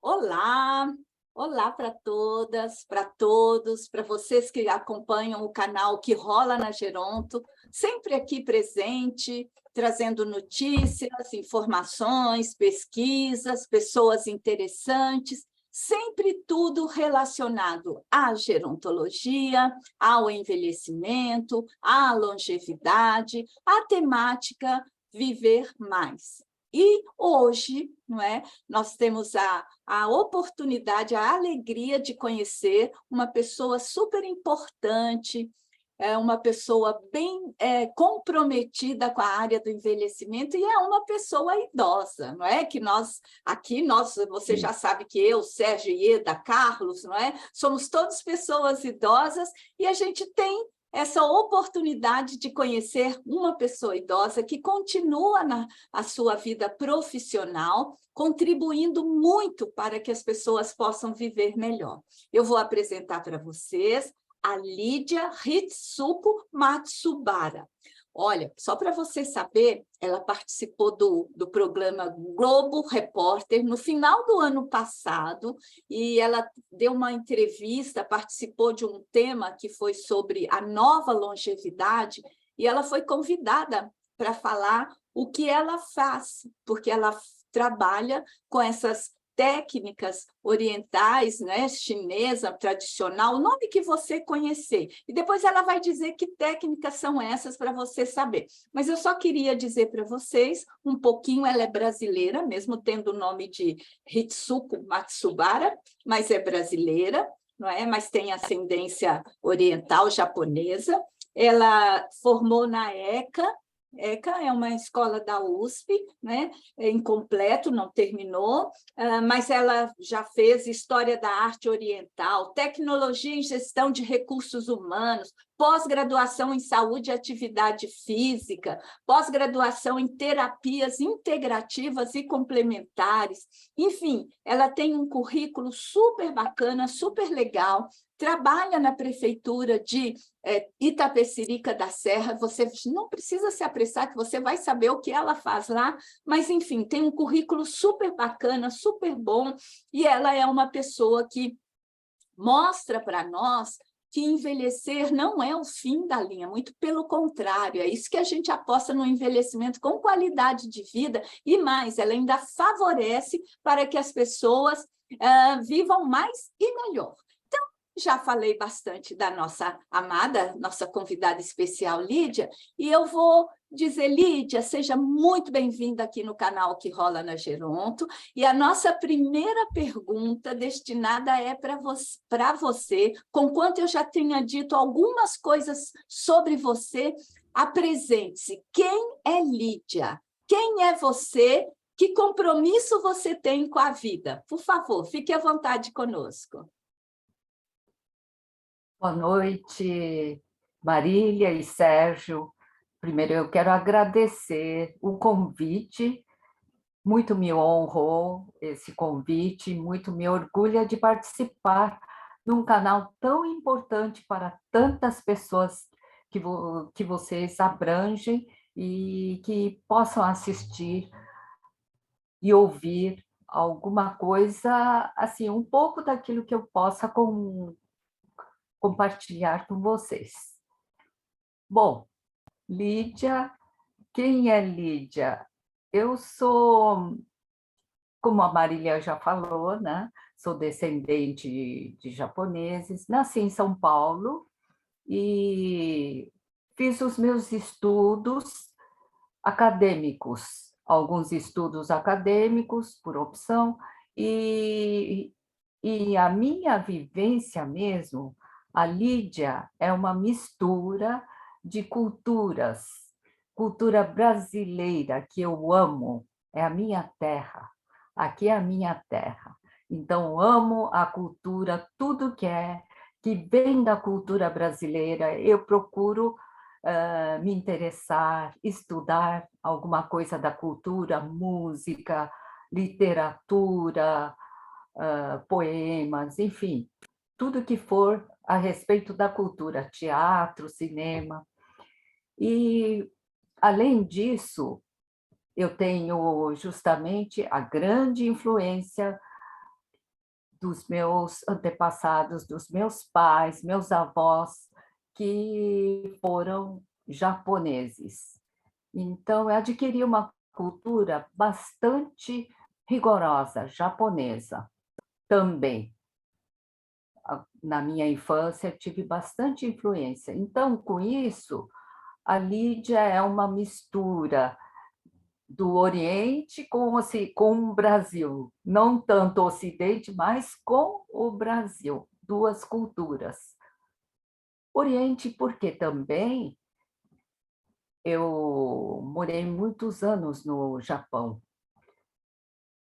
Olá, olá para todas, para todos, para vocês que acompanham o canal Que Rola na Geronto, sempre aqui presente, trazendo notícias, informações, pesquisas, pessoas interessantes, sempre tudo relacionado à gerontologia, ao envelhecimento, à longevidade, à temática Viver Mais. E hoje, não é, nós temos a oportunidade, a alegria de conhecer uma pessoa super importante, uma pessoa bem comprometida com a área do envelhecimento e é uma pessoa idosa, não é? Que nós, aqui, você já sabe que eu, Sérgio, Ieda, Carlos, não é? Somos todas pessoas idosas e a gente tem essa oportunidade de conhecer uma pessoa idosa que continua a sua vida profissional, contribuindo muito para que as pessoas possam viver melhor. Eu vou apresentar para vocês a Lídia Ritsuko Matsubara. Olha, só para você saber, ela participou do programa Globo Repórter no final do ano passado e ela deu uma entrevista, participou de um tema que foi sobre a nova longevidade e ela foi convidada para falar o que ela faz, porque ela trabalha com essas técnicas orientais, né, chinesa, tradicional, o nome que você conhecer. E depois ela vai dizer que técnicas são essas para você saber. Mas eu só queria dizer para vocês, um pouquinho, ela é brasileira, mesmo tendo o nome de Ritsuko Matsubara, mas é brasileira, não é? Mas tem ascendência oriental japonesa. Ela formou na ECA é uma escola da USP, né? É incompleto, não terminou, mas ela já fez História da Arte Oriental, Tecnologia em Gestão de Recursos Humanos, pós-graduação em Saúde e Atividade Física, pós-graduação em Terapias Integrativas e Complementares. Enfim, ela tem um currículo super bacana, super legal, trabalha na prefeitura de Itapecerica da Serra, você não precisa se apressar, que você vai saber o que ela faz lá, mas, enfim, tem um currículo super bacana, super bom, e ela é uma pessoa que mostra para nós que envelhecer não é o fim da linha, muito pelo contrário, é isso que a gente aposta no envelhecimento com qualidade de vida, e mais, ela ainda favorece para que as pessoas vivam mais e melhor. Já falei bastante da nossa amada, nossa convidada especial, Lídia, e eu vou dizer, Lídia, seja muito bem-vinda aqui no canal Que Rola na Geronto, e a nossa primeira pergunta destinada é para você, conquanto eu já tenha dito algumas coisas sobre você, apresente-se. Quem é Lídia? Quem é você? Que compromisso você tem com a vida? Por favor, fique à vontade conosco. Boa noite, Marília e Sérgio. Primeiro, eu quero agradecer o convite, muito me honrou esse convite, muito me orgulha de participar num canal tão importante para tantas pessoas que vocês abrangem e que possam assistir e ouvir alguma coisa, assim, um pouco daquilo que eu possa compartilhar com vocês. Bom, Lídia, quem é Lídia? Eu sou, como a Marília já falou, né? Sou descendente de japoneses, nasci em São Paulo e fiz os meus estudos acadêmicos, alguns estudos acadêmicos por opção, e, e a minha vivência mesmo, a Lídia é uma mistura de culturas, cultura brasileira que eu amo, é a minha terra, aqui é a minha terra. Então, amo a cultura, tudo que vem da cultura brasileira, eu procuro me interessar, estudar alguma coisa da cultura, música, literatura, poemas, enfim, tudo que for a respeito da cultura, teatro, cinema. E, além disso, eu tenho justamente a grande influência dos meus antepassados, dos meus pais, meus avós, que foram japoneses. Então, eu adquiri uma cultura bastante rigorosa, japonesa, também. Na minha infância, tive bastante influência. Então, com isso, a Lídia é uma mistura do Oriente com o Brasil, não tanto o Ocidente, mas com o Brasil, duas culturas. Oriente, porque também eu morei muitos anos no Japão,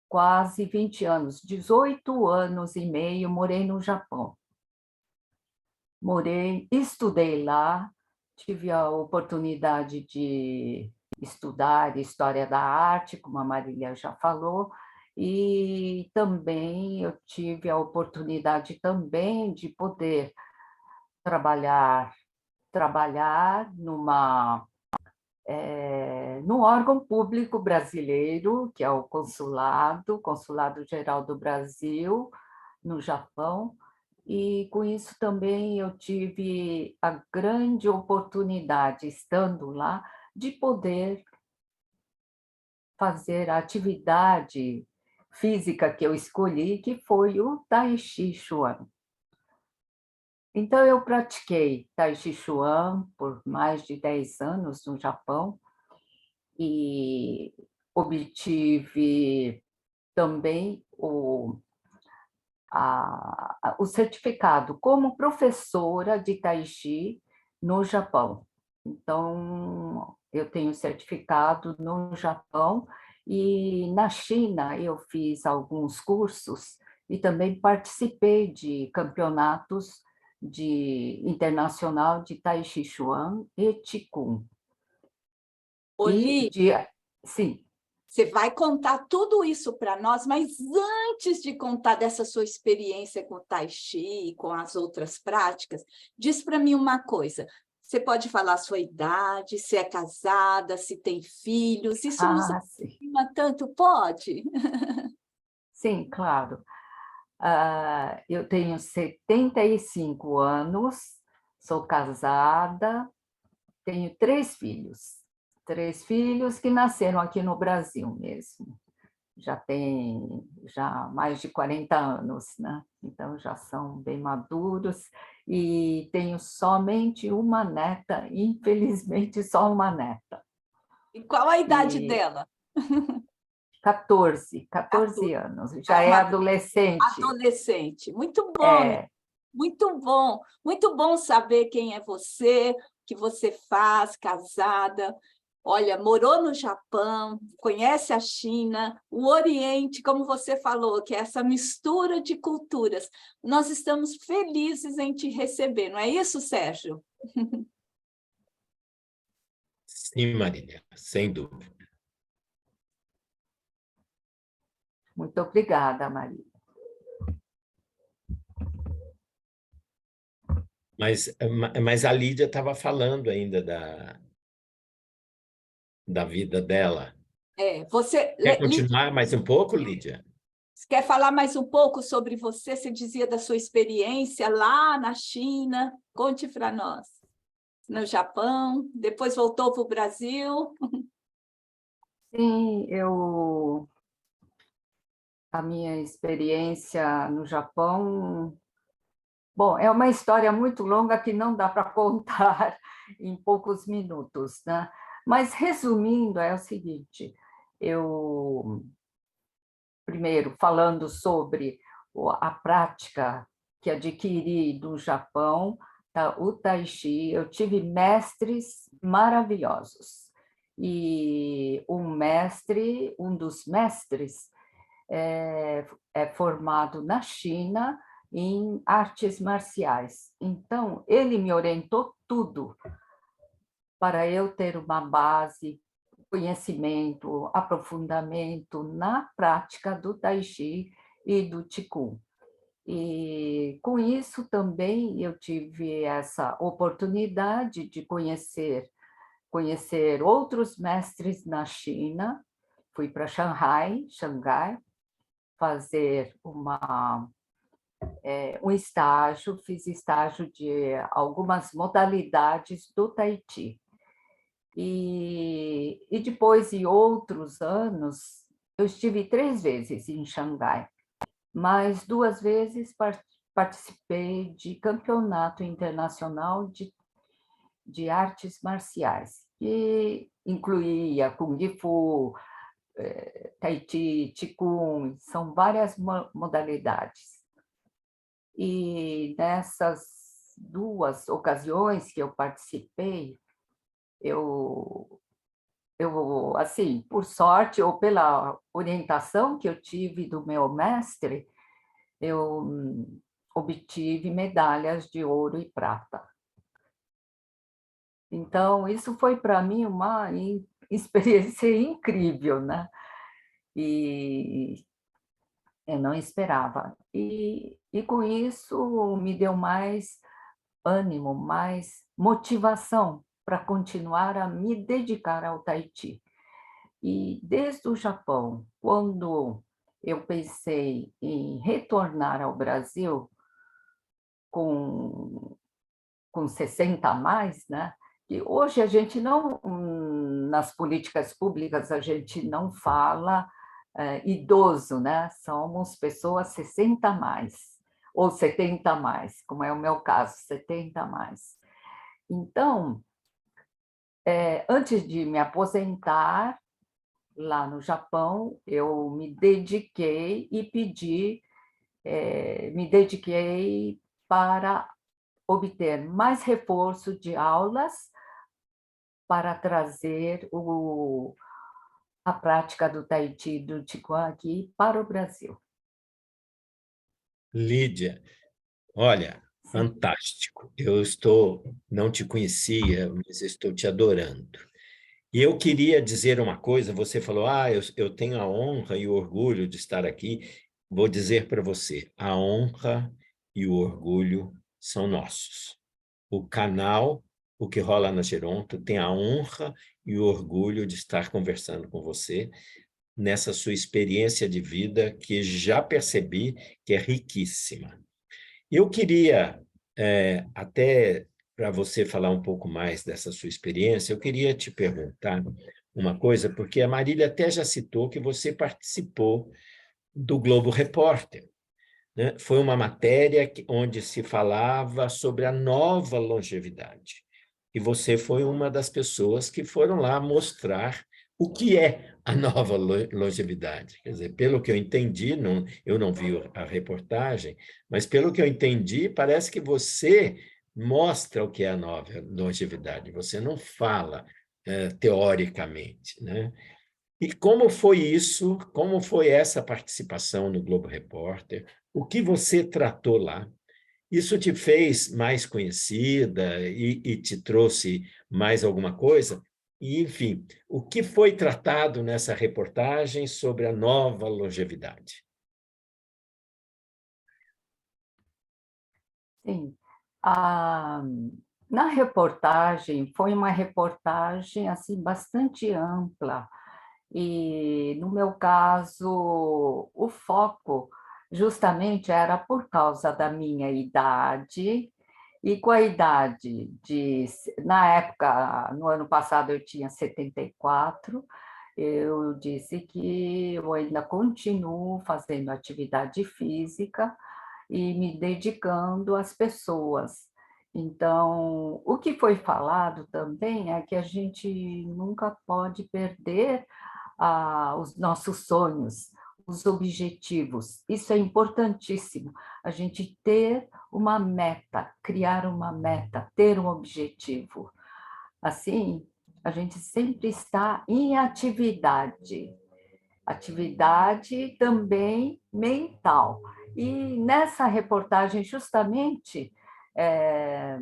quase 20 anos, 18 anos e meio morei no Japão. Estudei lá, tive a oportunidade de estudar História da Arte, como a Marília já falou, e também eu tive a oportunidade também de poder trabalhar num órgão público brasileiro, que é o Consulado Geral do Brasil, no Japão, e com isso também eu tive a grande oportunidade, estando lá, de poder fazer a atividade física que eu escolhi, que foi o Tai Chi Chuan. Então, eu pratiquei Tai Chi Chuan por mais de 10 anos no Japão e obtive também o certificado como professora de Tai Chi no Japão. Então, eu tenho certificado no Japão e na China eu fiz alguns cursos e também participei de campeonatos internacional de Tai Chi Chuan e Qigong. Oli, Sim. você vai contar tudo isso para nós, mas antes de contar dessa sua experiência com o Tai Chi e com as outras práticas, diz para mim uma coisa. Você pode falar a sua idade, se é casada, se tem filhos, isso nos aproxima tanto, pode? Sim, claro. Eu tenho 75 anos, sou casada, tenho 3 filhos que nasceram aqui no Brasil mesmo. Já tem mais de 40 anos, né? Então já são bem maduros e tenho somente uma neta, infelizmente só uma neta. E qual a idade dela? 14 anos, já é adolescente. Adolescente, muito bom, muito bom, muito bom saber quem é você, o que você faz, casada. Olha, morou no Japão, conhece a China, o Oriente, como você falou, que é essa mistura de culturas. Nós estamos felizes em te receber, não é isso, Sérgio? Sim, Marília, sem dúvida. Muito obrigada, Maria. Mas a Lídia estava falando ainda da vida dela. Quer continuar mais um pouco, Lídia? Você quer falar mais um pouco sobre você? Você dizia da sua experiência lá na China. Conte para nós. No Japão, depois voltou para o Brasil. Sim, a minha experiência no Japão, bom, é uma história muito longa que não dá para contar em poucos minutos, né? Mas, resumindo, é o seguinte, primeiro, falando sobre a prática que adquiri do Japão, o Tai Chi, eu tive mestres maravilhosos. E um dos mestres é formado na China em artes marciais. Então, ele me orientou tudo para eu ter uma base, conhecimento, aprofundamento na prática do Tai Chi e do Qigong. E com isso também eu tive essa oportunidade de conhecer outros mestres na China. Fui para Xangai, fazer um estágio, fiz estágio de algumas modalidades do Tahiti. E depois, em outros anos, eu estive 3 vezes em Xangai, mas 2 vezes participei de campeonato internacional de artes marciais, que incluía Kung Fu, Tai Chi, Qigong, são várias modalidades. E nessas 2 ocasiões que eu participei, eu, assim, por sorte ou pela orientação que eu tive do meu mestre, eu obtive medalhas de ouro e prata. Então, isso foi para mim uma experiência incrível, né? E eu não esperava. E com isso me deu mais ânimo, mais motivação para continuar a me dedicar ao Tahiti. E desde o Japão, quando eu pensei em retornar ao Brasil com 60 a mais, né? E hoje a gente não, nas políticas públicas, a gente não fala idoso, né? Somos pessoas 60 a mais, ou 70 a mais, como é o meu caso, 70 a mais. Então, antes de me aposentar lá no Japão, eu me dediquei e me dediquei para obter mais reforço de aulas para trazer a prática do Tahiti, do Qigong aqui para o Brasil. Lídia, olha, Sim. fantástico. Não te conhecia, mas estou te adorando. E eu queria dizer uma coisa, você falou, eu tenho a honra e o orgulho de estar aqui. Vou dizer para você, a honra e o orgulho são nossos. O canal, o que rola na Geronto, tem a honra e o orgulho de estar conversando com você nessa sua experiência de vida que já percebi que é riquíssima. Eu queria, até para você falar um pouco mais dessa sua experiência, eu queria te perguntar uma coisa, porque a Marília até já citou que você participou do Globo Repórter, né? Foi uma matéria onde se falava sobre a nova longevidade. E você foi uma das pessoas que foram lá mostrar o que é a nova longevidade. Quer dizer, pelo que eu entendi, eu não vi a reportagem, mas pelo que eu entendi, parece que você mostra o que é a nova longevidade. Você não fala teoricamente, né? E como foi isso? Como foi essa participação no Globo Repórter? O que você tratou lá? Isso te fez mais conhecida e te trouxe mais alguma coisa? E, enfim, o que foi tratado nessa reportagem sobre a nova longevidade? Sim. Na reportagem, foi uma reportagem assim, bastante ampla. E, no meu caso, o foco justamente era por causa da minha idade, e com a idade na época, no ano passado eu tinha 74, eu disse que eu ainda continuo fazendo atividade física e me dedicando às pessoas. Então, o que foi falado também é que a gente nunca pode perder os nossos sonhos, os objetivos. Isso é importantíssimo, a gente ter uma meta, criar uma meta, ter um objetivo. Assim, a gente sempre está em atividade, atividade também mental. E nessa reportagem, justamente, é,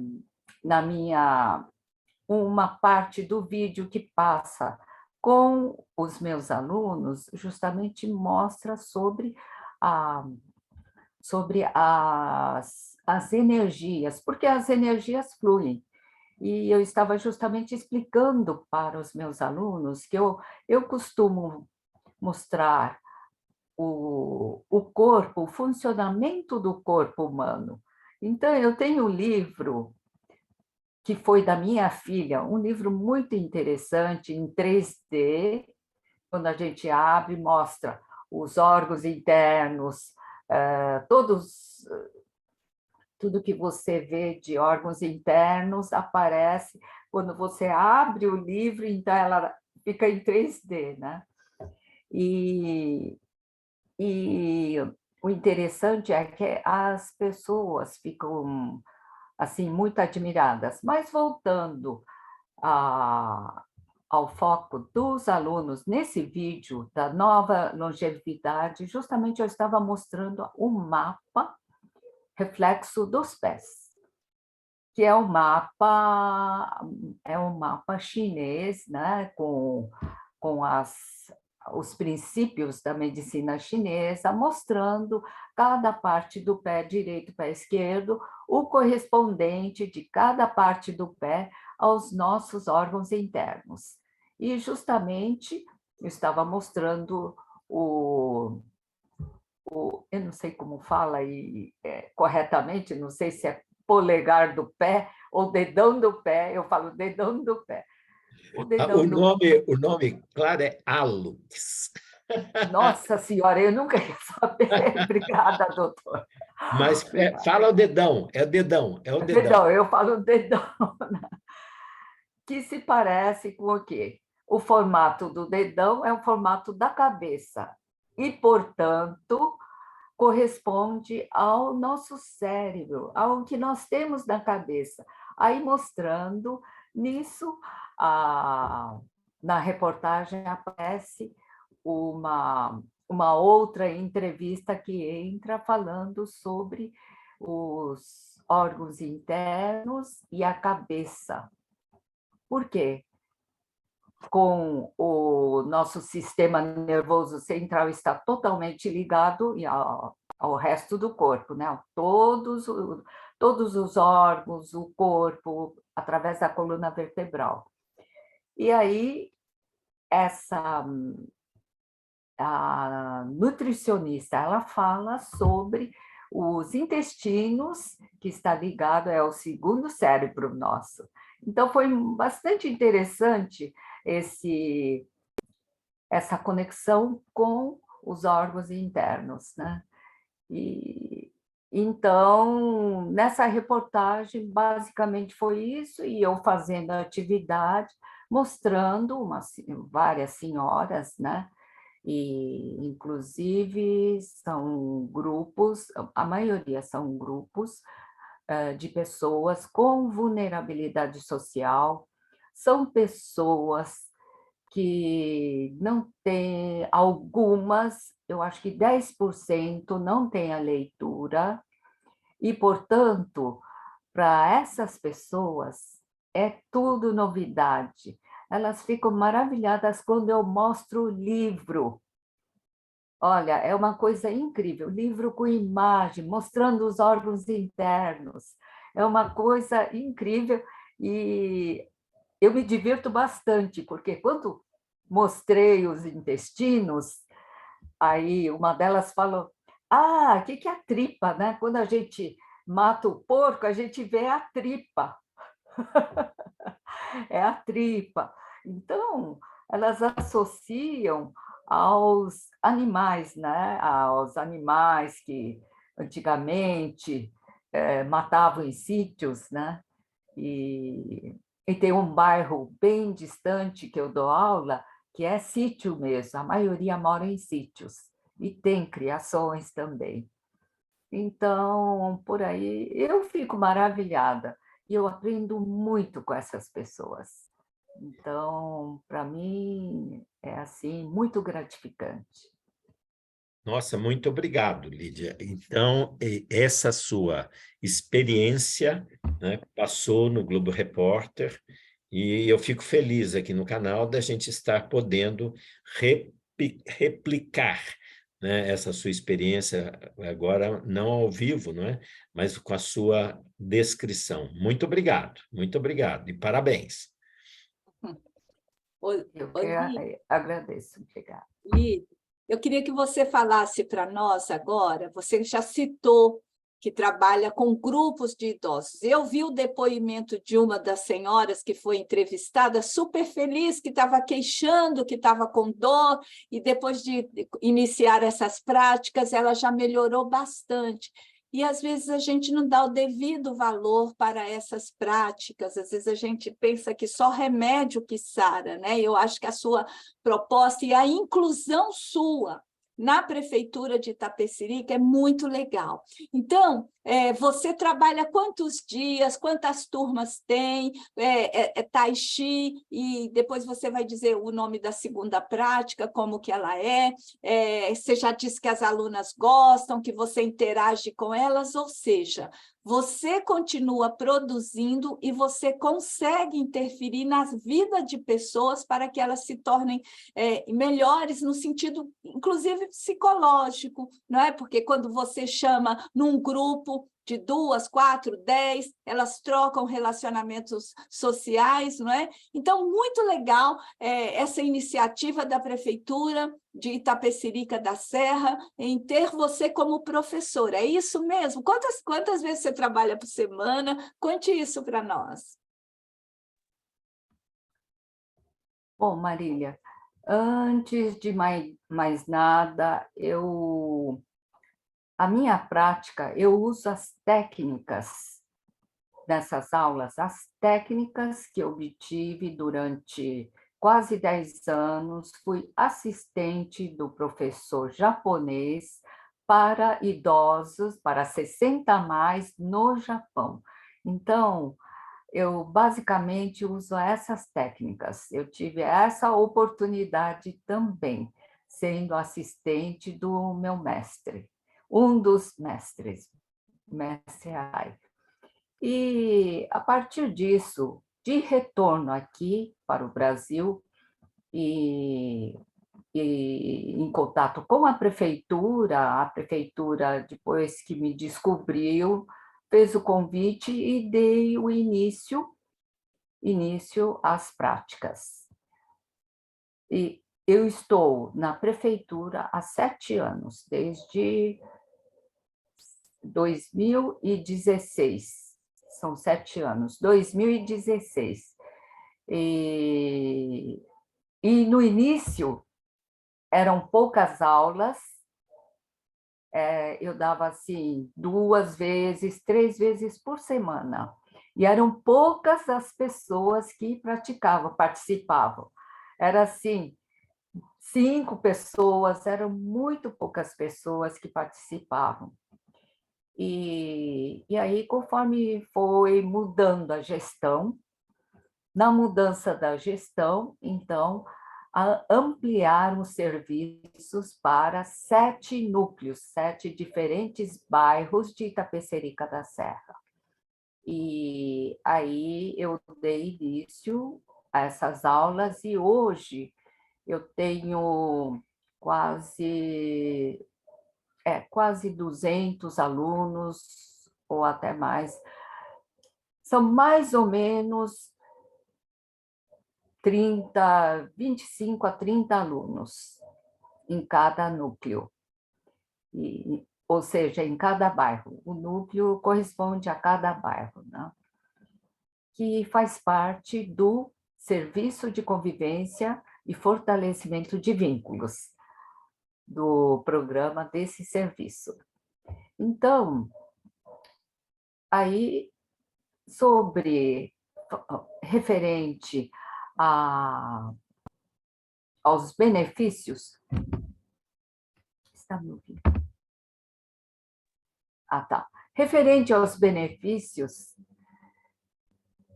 na minha uma parte do vídeo que passa com os meus alunos, justamente mostra sobre as energias, porque as energias fluem. E eu estava justamente explicando para os meus alunos que eu costumo mostrar o corpo, o funcionamento do corpo humano. Então, eu tenho um livro que foi da minha filha, um livro muito interessante, em 3D, quando a gente abre, mostra os órgãos internos, tudo que você vê de órgãos internos aparece quando você abre o livro, então ela fica em 3D, né? E o interessante é que as pessoas ficam assim muito admiradas. Mas voltando ao foco dos alunos nesse vídeo da nova longevidade, justamente eu estava mostrando o mapa reflexo dos pés, que é um mapa chinês, né, com os princípios da medicina chinesa, mostrando cada parte do pé direito, pé esquerdo, o correspondente de cada parte do pé aos nossos órgãos internos. E justamente eu estava mostrando eu não sei como fala corretamente, não sei se é polegar do pé ou dedão do pé, eu falo dedão do pé. O nome, claro, é hallux. Nossa Senhora, eu nunca ia saber. Obrigada, doutor. Mas fala o dedão, é o dedão, é o dedão. Dedão, eu falo dedão. Que se parece com o quê? O formato do dedão é o formato da cabeça e, portanto, corresponde ao nosso cérebro, ao que nós temos na cabeça. Aí mostrando nisso, na reportagem aparece uma outra entrevista que entra falando sobre os órgãos internos e a cabeça. Por quê? Com o nosso sistema nervoso central está totalmente ligado ao resto do corpo, né? Todos os órgãos, o corpo, através da coluna vertebral. E aí, a nutricionista, ela fala sobre os intestinos, que está ligado ao segundo cérebro nosso. Então, foi bastante interessante essa conexão com os órgãos internos, né? E então, nessa reportagem, basicamente foi isso, e eu fazendo a atividade, mostrando várias senhoras, né? E, inclusive, são grupos, a maioria são grupos de pessoas com vulnerabilidade social, são pessoas que não têm, algumas, eu acho que 10% não têm a leitura, e, portanto, para essas pessoas é tudo novidade. Elas ficam maravilhadas quando eu mostro o livro. Olha, é uma coisa incrível, livro com imagem, mostrando os órgãos internos. É uma coisa incrível e eu me divirto bastante, porque quando mostrei os intestinos, aí uma delas falou: o que é a tripa, né? Quando a gente mata o porco, a gente vê a tripa. É a tripa. Então, elas associam aos animais, né? Aos animais que antigamente matavam em sítios, né? E tem um bairro bem distante que eu dou aula, que é sítio mesmo, a maioria mora em sítios, e tem criações também. Então, por aí, eu fico maravilhada, e eu aprendo muito com essas pessoas. Então, para mim, é assim, muito gratificante. Nossa, muito obrigado, Lídia. Então, essa sua experiência, né, passou no Globo Repórter, e eu fico feliz aqui no canal da gente estar podendo replicar, né, essa sua experiência, agora não ao vivo, não é? Mas com a sua descrição. Muito obrigado e parabéns. Eu que agradeço. Obrigada. Lídia, Eu queria que você falasse para nós agora, você já citou que trabalha com grupos de idosos. Eu vi o depoimento de uma das senhoras que foi entrevistada, super feliz, que estava queixando, que estava com dor, e depois de iniciar essas práticas, ela já melhorou bastante. E, às vezes, a gente não dá o devido valor para essas práticas, às vezes a gente pensa que só remédio que sara, né? Eu acho que a sua proposta e a inclusão sua na Prefeitura de Itapecerica é muito legal. Então, você trabalha quantos dias, quantas turmas tem, Tai Chi, e depois você vai dizer o nome da segunda prática, como que ela você já disse que as alunas gostam, que você interage com elas, ou seja, você continua produzindo e você consegue interferir na vida de pessoas para que elas se tornem melhores no sentido, inclusive, psicológico, não é? Porque quando você chama num grupo de 2, 4, 10, elas trocam relacionamentos sociais, não é? Então, muito legal essa iniciativa da Prefeitura de Itapecerica da Serra em ter você como professora. É isso mesmo? Quantas vezes você trabalha por semana? Conte isso para nós. Bom, Marília, antes de mais nada, a minha prática, eu uso as técnicas nessas aulas, as técnicas que eu obtive durante quase 10 anos, fui assistente do professor japonês para idosos, para 60 a mais, no Japão. Então, eu basicamente uso essas técnicas. Eu tive essa oportunidade também, sendo assistente do meu mestre, um dos mestres, mestre Ai. E, a partir disso, de retorno aqui para o Brasil e em contato com a prefeitura, depois que me descobriu, fez o convite e dei o início às práticas. E eu estou na prefeitura há 7 anos, desde 2016. São 7 anos, 2016. E no início eram poucas aulas, eu dava assim 2 vezes, 3 vezes por semana. E eram poucas as pessoas que praticavam, participavam. Era assim, 5 pessoas, eram muito poucas pessoas que participavam. E aí, conforme foi mudando a gestão, na mudança da gestão, então, ampliaram os serviços para 7 núcleos, 7 diferentes bairros de Itapecerica da Serra. E aí eu dei início a essas aulas e hoje eu tenho quase 200 alunos, ou até mais. São mais ou menos 25 a 30 alunos em cada núcleo, ou seja, em cada bairro. O núcleo corresponde a cada bairro, né? Que faz parte do serviço de convivência e fortalecimento de vínculos do programa desse serviço. Então, aí, referente aos benefícios. Está me ouvindo? Tá. Referente aos benefícios,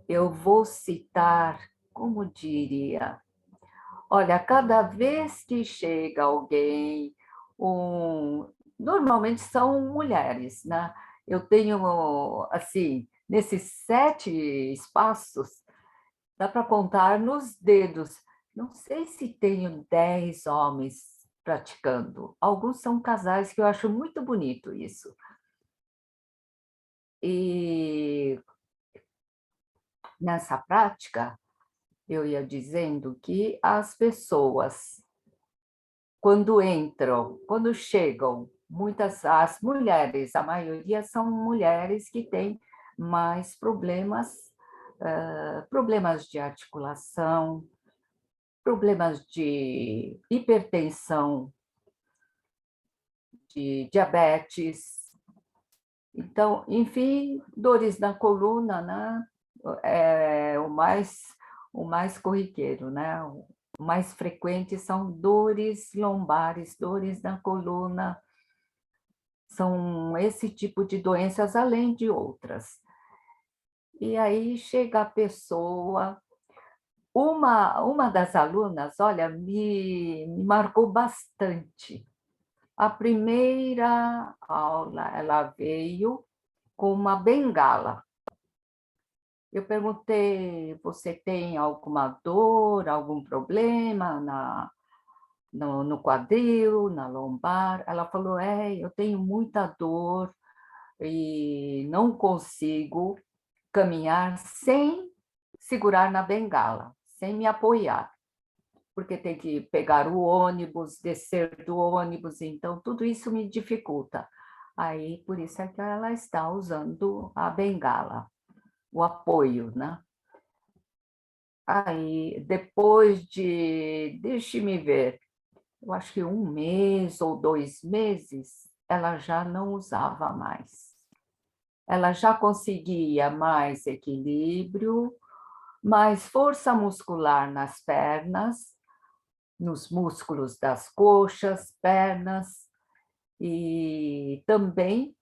eu vou citar, como diria, olha, cada vez que chega alguém, normalmente são mulheres, né? Eu tenho, assim, nesses 7 espaços, dá para contar nos dedos. Não sei se tenho 10 homens praticando. Alguns são casais que eu acho muito bonito isso. E nessa prática, eu ia dizendo que as pessoas quando chegam, as mulheres, a maioria são mulheres que têm mais problemas de articulação, problemas de hipertensão, de diabetes. Então, enfim, dores na coluna, né? É o mais corriqueiro, né? O mais frequente são dores lombares, dores na coluna, são esse tipo de doenças, além de outras. E aí chega a pessoa, uma das alunas, olha, me marcou bastante. A primeira aula, ela veio com uma bengala. Eu perguntei, você tem alguma dor, algum problema no quadril, na lombar? Ela falou, eu tenho muita dor e não consigo caminhar sem segurar na bengala, sem me apoiar, porque tem que pegar o ônibus, descer do ônibus, então tudo isso me dificulta. Aí, por isso é que ela está usando a bengala, o apoio, né? Aí, depois deixe-me ver, eu acho que 1 mês ou 2 meses, ela já não usava mais. Ela já conseguia mais equilíbrio, mais força muscular nas pernas, nos músculos das coxas, pernas, e também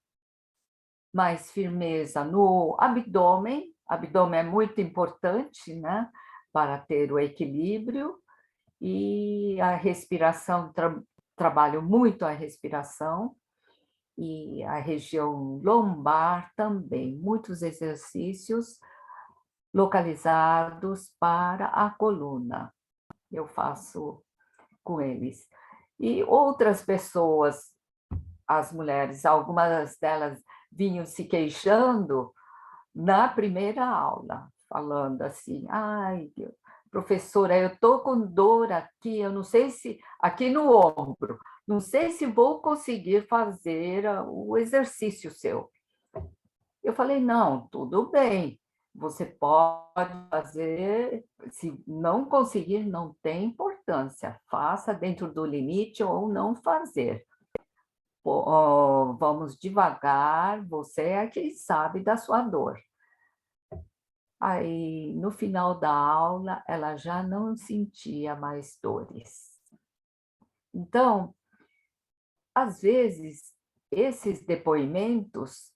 mais firmeza no abdômen. Abdômen é muito importante, né, para ter o equilíbrio, e a respiração, trabalho muito a respiração, e a região lombar também, muitos exercícios localizados para a coluna. Eu faço com eles. E outras pessoas, as mulheres, algumas delas vinham se queixando na primeira aula, falando assim, ai, professora, eu estou com dor aqui, eu não sei se, aqui no ombro, não sei se vou conseguir fazer o exercício seu. Eu falei, não, tudo bem, você pode fazer, se não conseguir, não tem importância, faça dentro do limite ou não fazer. Vamos devagar, você é quem sabe da sua dor. Aí, no final da aula, ela já não sentia mais dores. Então, às vezes, esses depoimentos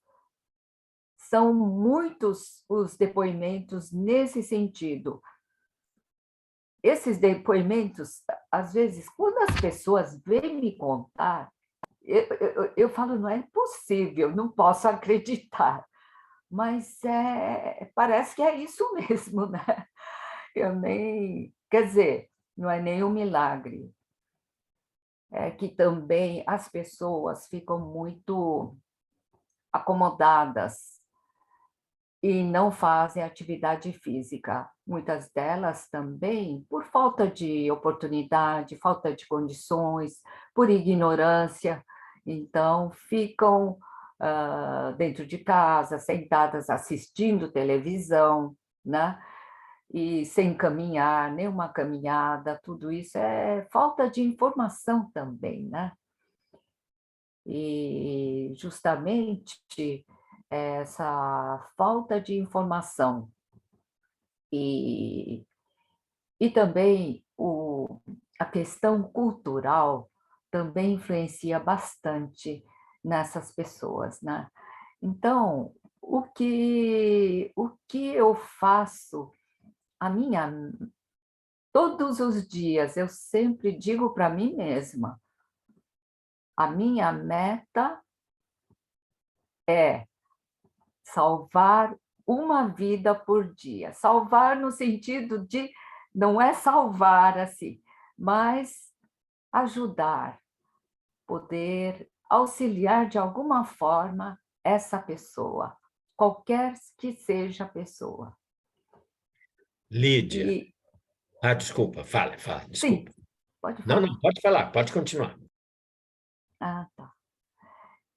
são muitos os depoimentos nesse sentido. Esses depoimentos, às vezes, quando as pessoas vêm me contar, eu falo, não é possível, não posso acreditar. Mas parece que é isso mesmo, né? Eu nem... Quer dizer, não é nem um milagre. É que também as pessoas ficam muito acomodadas e não fazem atividade física. Muitas delas também por falta de oportunidade, falta de condições, por ignorância. Então, ficam dentro de casa, sentadas assistindo televisão, né? E sem caminhar, nenhuma caminhada, tudo isso é falta de informação também, né? E justamente essa falta de informação e também a questão cultural também influencia bastante nessas pessoas, né? Então, o que eu faço, todos os dias, eu sempre digo para mim mesma, a minha meta é salvar uma vida por dia. Salvar no sentido de, não é salvar assim, mas ajudar, poder auxiliar de alguma forma essa pessoa, qualquer que seja a pessoa. Lídia. E, Desculpa, fala, sim, desculpa. Pode Não, falar. não, pode falar, pode continuar. Ah, tá.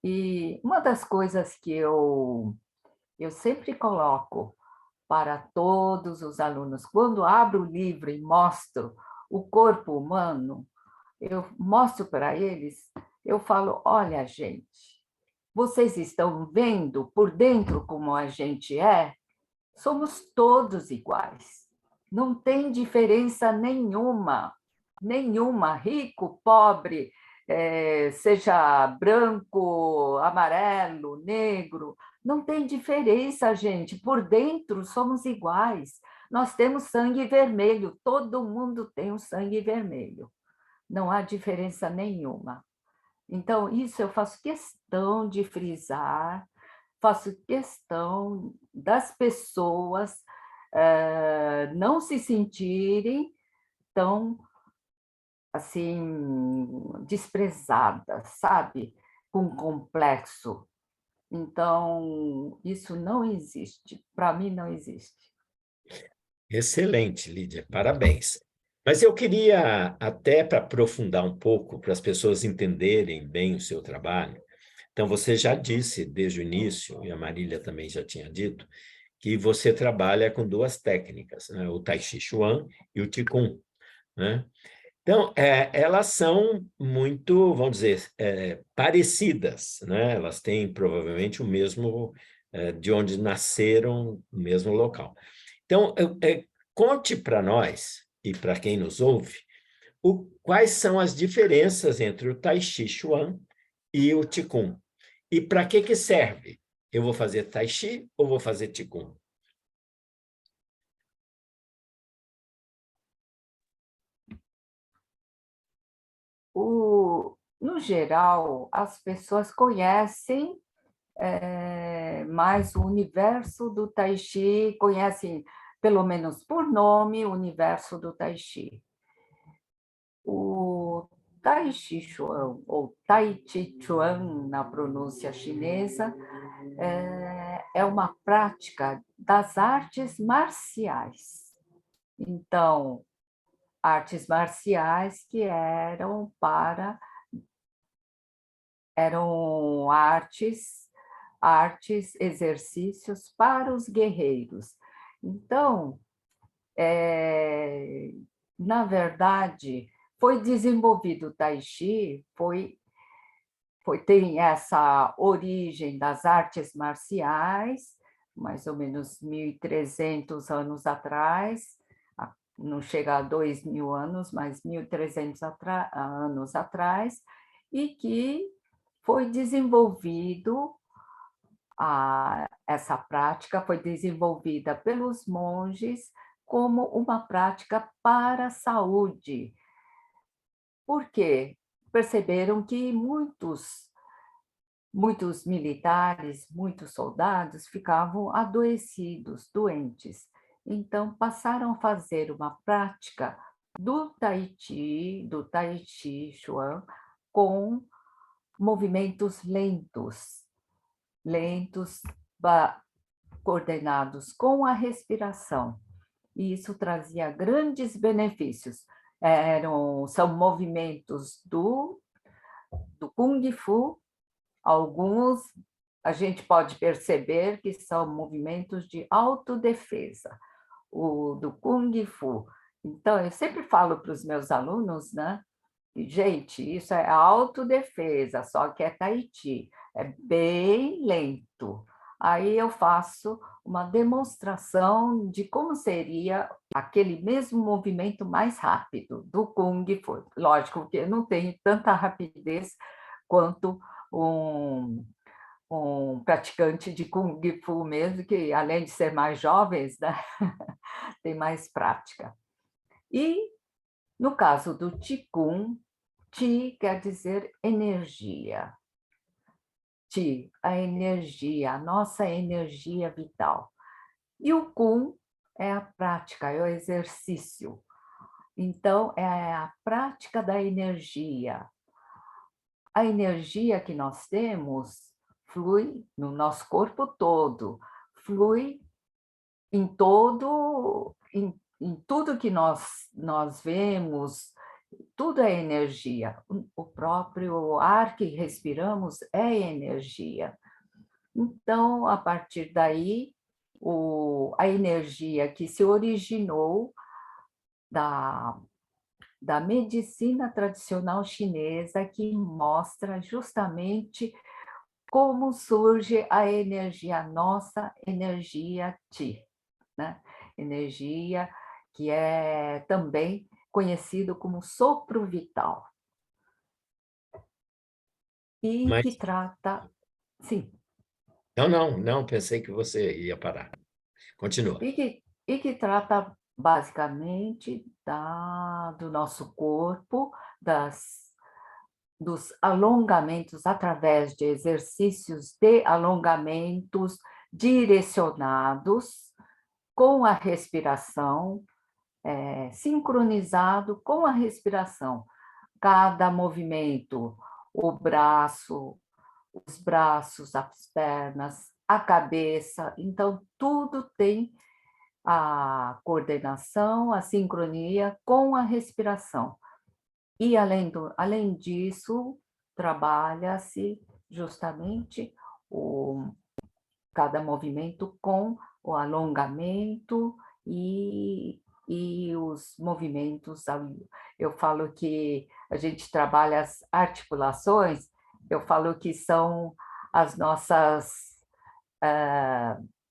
E uma das coisas que eu sempre coloco para todos os alunos, quando abro o livro e mostro o corpo humano, eu mostro para eles, eu falo, olha, gente, vocês estão vendo por dentro como a gente é? Somos todos iguais. Não tem diferença nenhuma, nenhuma, rico, pobre, seja branco, amarelo, negro, não tem diferença, gente. Por dentro somos iguais. Nós temos sangue vermelho, todo mundo tem o sangue vermelho. Não há diferença nenhuma. Então, isso eu faço questão de frisar, faço questão das pessoas não se sentirem tão assim desprezadas, sabe? Com complexo. Então, isso não existe. Para mim, não existe. Excelente, Lídia, parabéns. Mas eu queria, até para aprofundar um pouco, para as pessoas entenderem bem o seu trabalho, então você já disse desde o início, e a Marília também já tinha dito, que você trabalha com duas técnicas, né? O Tai Chi Chuan e o Qigong, né? Então, elas são muito, vamos dizer, parecidas, né? Elas têm provavelmente o mesmo, de onde nasceram, o mesmo local. Então, conte para nós e para quem nos ouve, quais são as diferenças entre o Tai Chi Chuan e o Qigong. E para que serve? Eu vou fazer Tai Chi ou vou fazer Qigong? No geral, as pessoas conhecem mais o universo do Tai Chi, conhecem, pelo menos por nome, o universo do Tai Chi. O Tai Chi Chuan, ou Tai Chi Chuan, na pronúncia chinesa, é uma prática das artes marciais. Então, artes marciais que eram artes, exercícios para os guerreiros. Então, na verdade, foi desenvolvido o Tai Chi, tem essa origem das artes marciais, mais ou menos 1.300 anos atrás, não chega a 2.000 anos, mas 1.300 anos atrás, e que foi desenvolvido, essa prática foi desenvolvida pelos monges como uma prática para a saúde. Por quê? Perceberam que muitos militares, muitos soldados ficavam adoecidos, doentes. Então, passaram a fazer uma prática do Tai Chi Chuan, com movimentos lentos, coordenados com a respiração. E isso trazia grandes benefícios. São movimentos do Kung Fu. Alguns a gente pode perceber que são movimentos de autodefesa, o do Kung Fu. Então, eu sempre falo para os meus alunos, né? Gente, isso é autodefesa, só que é Tai Chi, é bem lento. Aí eu faço uma demonstração de como seria aquele mesmo movimento mais rápido do Kung Fu. Lógico que eu não tenho tanta rapidez quanto um praticante de Kung Fu mesmo, que além de ser mais jovens, né, tem mais prática. E no caso do Qigong, Qi quer dizer energia. Qi, a energia, a nossa energia vital. E o Kung é a prática, é o exercício. Então, é a prática da energia. A energia que nós temos flui no nosso corpo todo, flui em tudo que nós vemos, tudo é energia. O próprio ar que respiramos é energia. Então, a partir daí, a energia que se originou da medicina tradicional chinesa, que mostra justamente como surge a energia nossa, energia Qi, né? Energia que é também conhecido como sopro vital. E Mas, que trata, sim, não, pensei que você ia parar. Continua. e que trata basicamente do nosso corpo, dos alongamentos através de exercícios de alongamentos direcionados com a respiração, sincronizado com a respiração. Cada movimento, o braço, os braços, as pernas, a cabeça, então tudo tem a coordenação, a sincronia com a respiração. E, além disso, trabalha-se justamente cada movimento com o alongamento e os movimentos. Eu falo que a gente trabalha as articulações, eu falo que são as nossas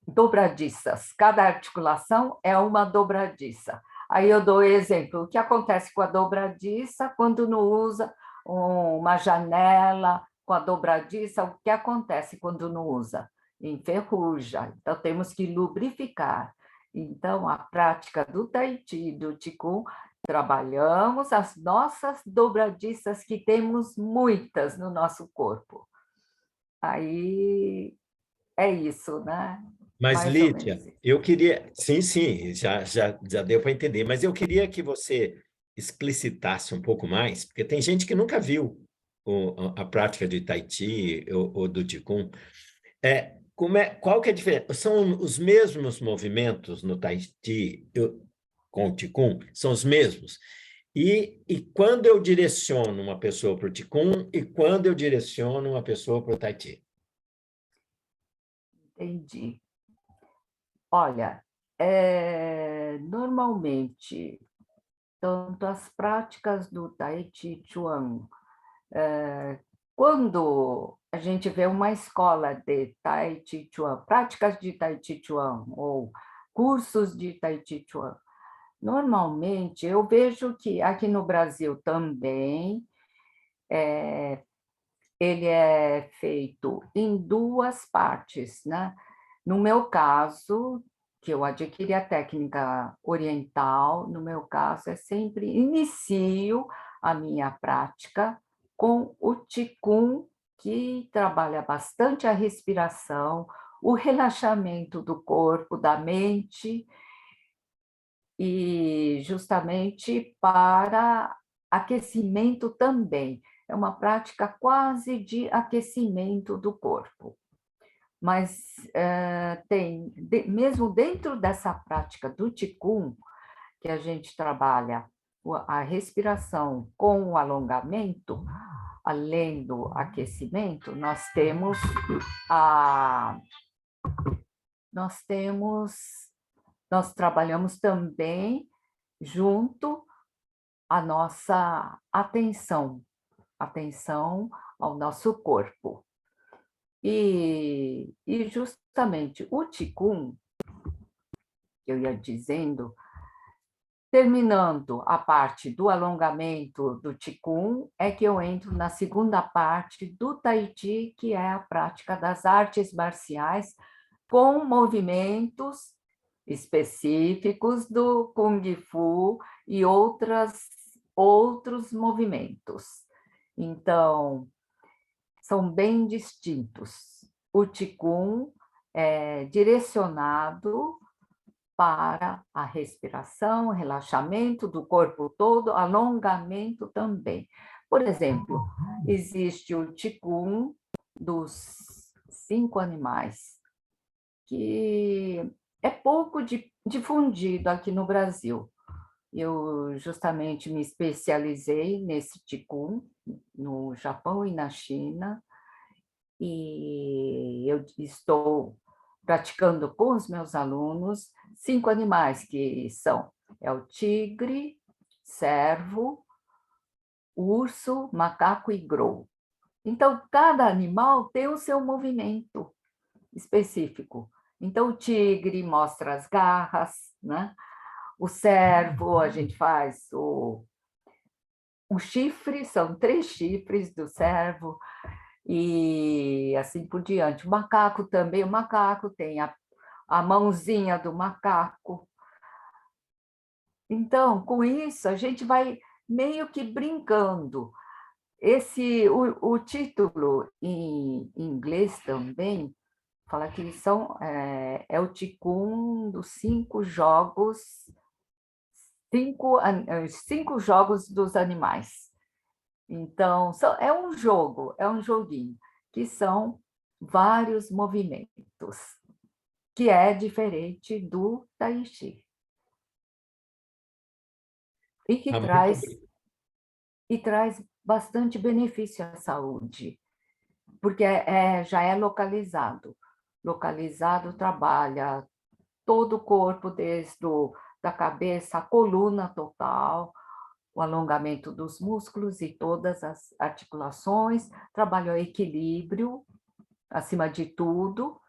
dobradiças. Cada articulação é uma dobradiça. Aí eu dou exemplo, o que acontece com a dobradiça quando não usa uma janela com a dobradiça, o que acontece quando não usa? Enferruja, então temos que lubrificar. Então, a prática do Tai Chi, do Qigong, trabalhamos as nossas dobradiças, que temos muitas no nosso corpo. Aí é isso, né? Mas, Mais ou menos Lídia, isso. eu queria. Sim, já deu para entender, mas eu queria que você explicitasse um pouco mais, porque tem gente que nunca viu a prática de Tai Chi ou do Qigong. Qual que é a diferença? São os mesmos movimentos no Tai Chi com o Qigong? São os mesmos? E quando eu direciono uma pessoa para o Qigong e quando eu direciono uma pessoa para o Tai Chi? Entendi. Olha, normalmente, tanto as práticas do Tai Chi Chuan, quando a gente vê uma escola de Tai Chi Chuan, práticas de Tai Chi Chuan ou cursos de Tai Chi Chuan, normalmente eu vejo que aqui no Brasil também ele é feito em duas partes, né? No meu caso, que eu adquiri a técnica oriental, no meu caso, é sempre inicio a minha prática com o Qigong, que trabalha bastante a respiração, o relaxamento do corpo, da mente, e justamente para aquecimento também. É uma prática quase de aquecimento do corpo. Mas mesmo dentro dessa prática do Qigong, que a gente trabalha a respiração com o alongamento, além do aquecimento, a, nós temos, nós trabalhamos também junto a nossa atenção ao nosso corpo. E justamente o Qigong, que eu ia dizendo, terminando a parte do alongamento do Qigong, é que eu entro na segunda parte do Tai Chi, que é a prática das artes marciais, com movimentos específicos do Kung Fu e outros movimentos. Então, são bem distintos. O Qigong é direcionado para a respiração, relaxamento do corpo todo, alongamento também. Por exemplo, existe o Qigong dos 5 animais, que é pouco difundido aqui no Brasil. Eu justamente me especializei nesse Qigong no Japão e na China, e eu estou praticando com os meus alunos 5 animais, que são o tigre, cervo, urso, macaco e grou. Então, cada animal tem o seu movimento específico. Então, o tigre mostra as garras, né? O cervo, a gente faz o chifre, são 3 chifres do cervo, e assim por diante. O macaco também, o macaco tem a mãozinha do macaco. Então, com isso, a gente vai meio que brincando. O título em inglês também fala que é o Qigong dos 5 jogos, 5 jogos dos animais. Então, é um jogo, é um joguinho, que são vários movimentos, que é diferente do Tai Chi. E que traz bastante benefício à saúde, porque já é localizado. Localizado trabalha todo o corpo, desde da cabeça, a coluna total, o alongamento dos músculos e todas as articulações, trabalha o equilíbrio, acima de tudo,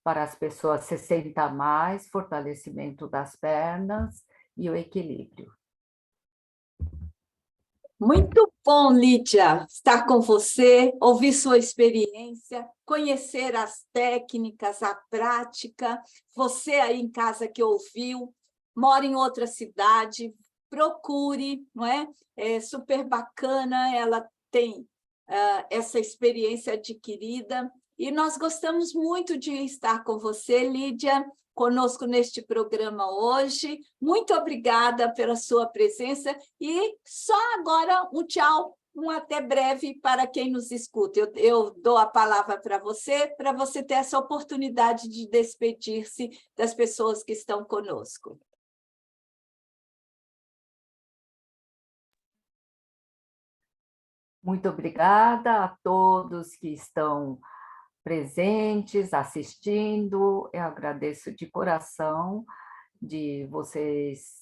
para as pessoas 60 a mais, fortalecimento das pernas e o equilíbrio. Muito bom, Lídia, estar com você, ouvir sua experiência, conhecer as técnicas, a prática. Você aí em casa que ouviu, mora em outra cidade, procure, não é? É super bacana, ela tem essa experiência adquirida. E nós gostamos muito de estar com você, Lídia, conosco neste programa hoje. Muito obrigada pela sua presença e só agora um tchau, um até breve para quem nos escuta. Eu dou a palavra para você ter essa oportunidade de despedir-se das pessoas que estão conosco. Muito obrigada a todos que estão presentes, assistindo. Eu agradeço de coração de vocês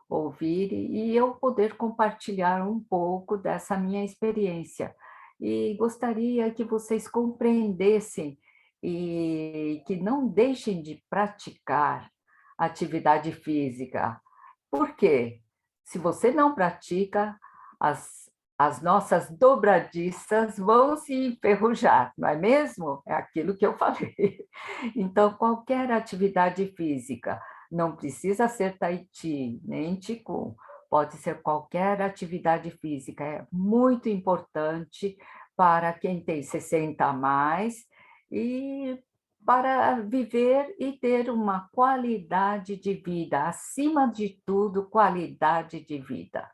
ouvirem e eu poder compartilhar um pouco dessa minha experiência. E gostaria que vocês compreendessem e que não deixem de praticar atividade física. Por quê? Se você não pratica, as nossas dobradiças vão se enferrujar, não é mesmo? É aquilo que eu falei. Então, qualquer atividade física, não precisa ser Tai Chi, nem Qigong, pode ser qualquer atividade física, é muito importante para quem tem 60 a mais e para viver e ter uma qualidade de vida, acima de tudo, qualidade de vida.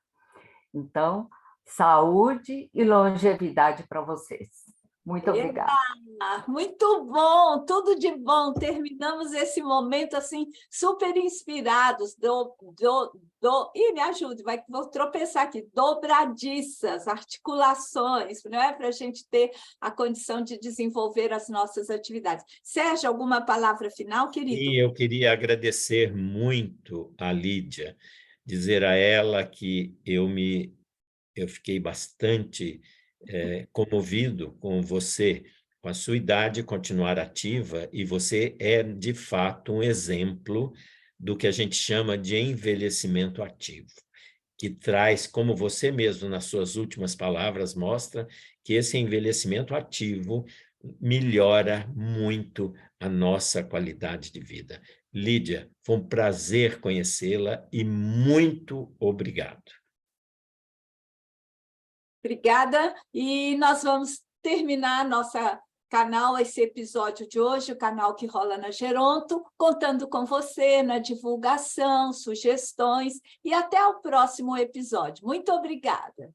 Então, saúde e longevidade para vocês. Muito obrigada. Muito bom, tudo de bom. Terminamos esse momento assim super inspirados. Me ajude, vou tropeçar aqui. Dobradiças, articulações, não é? Para a gente ter a condição de desenvolver as nossas atividades. Sérgio, alguma palavra final, querido? E eu queria agradecer muito a Lídia, dizer a ela que eu fiquei bastante comovido com você, com a sua idade continuar ativa, e você é, de fato, um exemplo do que a gente chama de envelhecimento ativo, que traz, como você mesmo, nas suas últimas palavras, mostra que esse envelhecimento ativo melhora muito a nossa qualidade de vida. Lídia, foi um prazer conhecê-la e muito obrigado. Obrigada. E nós vamos terminar nossa canal, esse episódio de hoje, o canal que rola na Geronto, contando com você na divulgação, sugestões e até o próximo episódio. Muito obrigada.